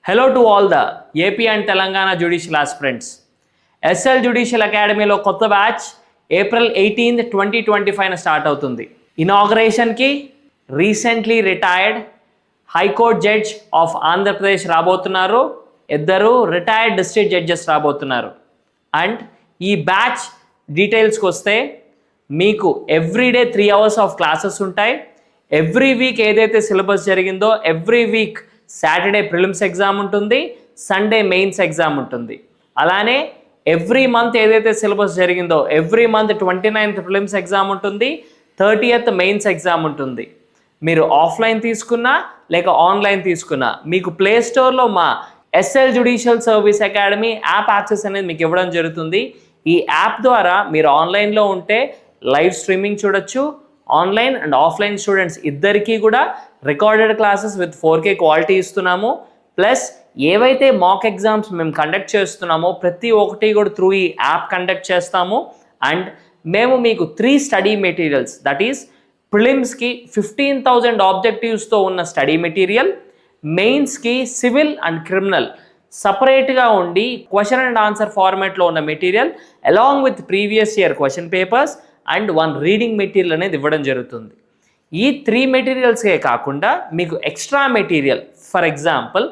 Hello to all the AP and Telangana judicial aspirants. SL Judicial Academy lo kotta batch April 18th 2025 na start avutundi. Inauguration ki recently retired High Court Judge of Andhra Pradesh rabotunnaru, iddaru retired district judges rabotunnaru. And ee batch details koste meeku every day 3 hours of classes untayi. Every week ఏదైతే syllabus జరిగిందో every week Saturday prelims exam ఉంటుంది, Sunday mains exam ఉంటుంది. అలానే every month ఏదైతే syllabus జరిగిందో every month 29th prelims exam ఉంటుంది, 30th mains exam ఉంటుంది. మీరు ఆఫ్లైన్ తీసుకున్నా లేక ఆన్లైన్ తీసుకున్నా మీకు ప్లే స్టోర్లో మా SL judicial service academy app access అనేది మీకు ఇవ్వడం జరుగుతుంది. ఈ యాప్ ద్వారా మీరు ఆన్లైన్లో ఉంటే లైవ్ స్ట్రీమింగ్ చూడొచ్చు. ఆన్లైన్ అండ్ ఆఫ్లైన్ స్టూడెంట్స్ ఇద్దరికీ కూడా recorded classes with 4K quality ఇస్తున్నాము. ప్లస్ ఏవైతే మాక్ ఎగ్జామ్స్ మేము కండక్ట్ చేస్తున్నామో ప్రతి ఒక్కటి కూడా త్రూ ఈ యాప్ కండక్ట్ చేస్తాము. అండ్ మేము మీకు 3 స్టడీ మెటీరియల్స్, దట్ ఈస్ ప్రిలిమ్స్కి 15,000 ఆబ్జెక్టివ్స్తో ఉన్న స్టడీ మెటీరియల్, మెయిన్స్కి సివిల్ అండ్ క్రిమినల్ సపరేట్గా ఉండి క్వశ్చన్ అండ్ ఆన్సర్ ఫార్మాట్లో ఉన్న material along with previous year question papers and 1 reading material అనేది ఇవ్వడం జరుగుతుంది. ఈ 3 మెటీరియల్స్కే కాకుండా మీకు ఎక్స్ట్రా మెటీరియల్, ఫర్ ఎగ్జాంపుల్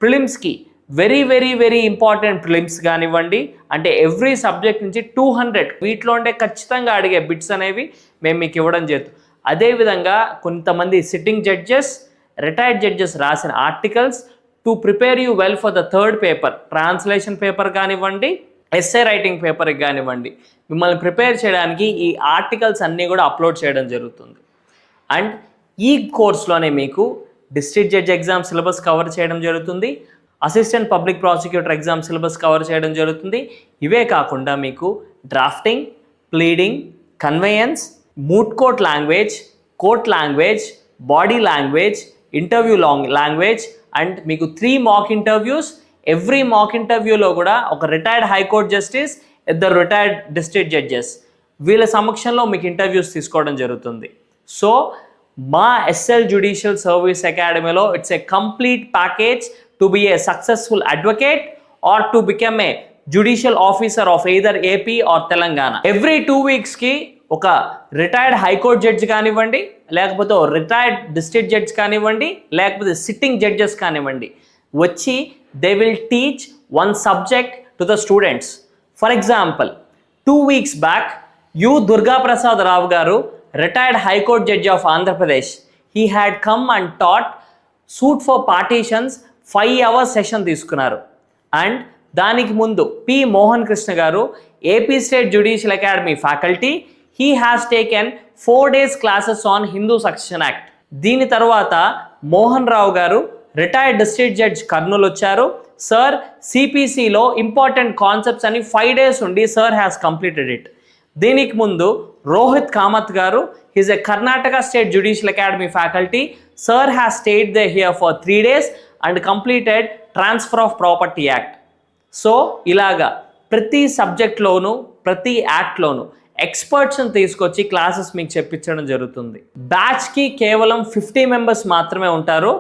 ప్రిలిమ్స్కి very very very important prelims కానివ్వండి, అంటే ఎవ్రీ సబ్జెక్ట్ నుంచి 200 వీటిలో ఉండే ఖచ్చితంగా అడిగే బిట్స్ అనేవి మేము మీకు ఇవ్వడం జరుగుతుంది. అదేవిధంగా కొంతమంది సిట్టింగ్ జడ్జెస్, రిటైర్డ్ జడ్జెస్ రాసిన articles to prepare you well for the 3rd paper, translation paper కానివ్వండి, ఎస్ఏ రైటింగ్ పేపర్కి కానివ్వండి, మిమ్మల్ని ప్రిపేర్ చేయడానికి ఈ ఆర్టికల్స్ అన్నీ కూడా అప్లోడ్ చేయడం జరుగుతుంది. అండ్ ఈ కోర్స్లోనే మీకు district judge exam syllabus cover చేయడం జరుగుతుంది, assistant public prosecutor exam syllabus cover చేయడం జరుగుతుంది. ఇవే కాకుండా మీకు drafting, pleading, conveyance, moot court language, body language, interview language and మీకు 3 మాక్ ఇంటర్వ్యూస్. ఎవ్రీ మాక్ ఇంటర్వ్యూలో కూడా ఒక retired high court justice, 2 retired district judges వీళ్ళ సమక్షంలో మీకు ఇంటర్వ్యూస్ తీసుకోవడం జరుగుతుంది. సో మా ఎస్ఎల్ జ్యుడిషియల్ సర్వీస్ అకాడమీలో it's a complete package to be a successful advocate are to become a judicial officer of either AP or Telangana. Every 2 వీక్స్కి ఒక retired high court judge కానివ్వండి, లేకపోతే రిటైర్డ్ డిస్ట్రిక్ట్ జడ్జ్ కానివ్వండి, లేకపోతే సిట్టింగ్ జడ్జెస్ కానివ్వండి వచ్చి they will teach one subject to the students. For example, 2 weeks back, Durga Prasad Rao garu, retired High Court Judge of Andhra Pradesh, he had come and taught suit for partitions 5 hour session తీసుకున్నారు. And దానికి ముందు P. Mohan Krishna garu, AP State Judicial Academy faculty, he has taken 4 days classes on Hindu Succession Act. దీని తర్వాత మోహన్ రావు గారు retired district judge Kurnool వచ్చారు. Sir సిపిసిలో important concepts అని 5 days ఉండి sir has completed it. దీనికి ముందు రోహిత్ కామత్ గారు, he's a Karnataka state judicial academy faculty. Sir has stayed they here for 3 days and completed transfer of property act. So ఇలాగా ప్రతి సబ్జెక్ట్లోనూ ప్రతి యాక్ట్లోనూ ఎక్స్పర్ట్స్ని తీసుకొచ్చి క్లాసెస్ మీకు చెప్పించడం జరుగుతుంది. బ్యాచ్కి కేవలం 50 members మాత్రమే ఉంటారు.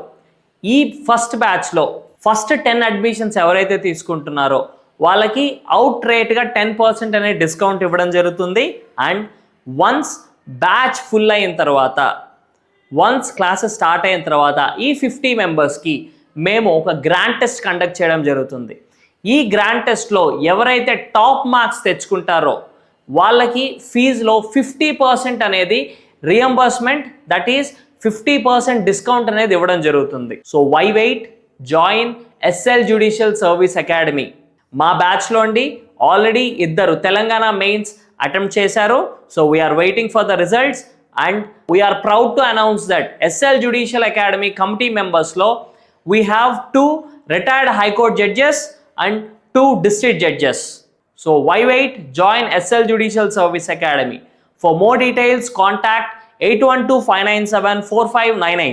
ఈ ఫస్ట్ బ్యాచ్లో ఫస్ట్ 10 అడ్మిషన్స్ ఎవరైతే తీసుకుంటున్నారో వాళ్ళకి అవుట్ రేట్గా 10% అనే డిస్కౌంట్ ఇవ్వడం జరుగుతుంది. అండ్ వన్స్ బ్యాచ్ ఫుల్ అయిన తర్వాత, వన్స్ క్లాసెస్ స్టార్ట్ అయిన తర్వాత ఈ 50 members మేము ఒక గ్రాండ్ టెస్ట్ కండక్ట్ చేయడం జరుగుతుంది. ఈ గ్రాండ్ టెస్ట్లో ఎవరైతే టాప్ మార్క్స్ తెచ్చుకుంటారో వాళ్ళకి ఫీజులో 50% అనేది రియంబర్స్మెంట్, దట్ ఈస్ 50% డిస్కౌంట్ అనేది ఇవ్వడం జరుగుతుంది. So why wait, join SL judicial service academy. మా బ్యాచ్లో అండి ఆల్రెడీ 2 తెలంగాణ మెయిన్స్ అటెంప్ట్ చేశారు. So we are waiting for the results and we are proud to announce that SL judicial academy committee మెంబర్స్లో we have 2 retired high court judges and 2 district judges. So why wait? Join SL Judicial Service Academy. For more details, contact 812-597-4599.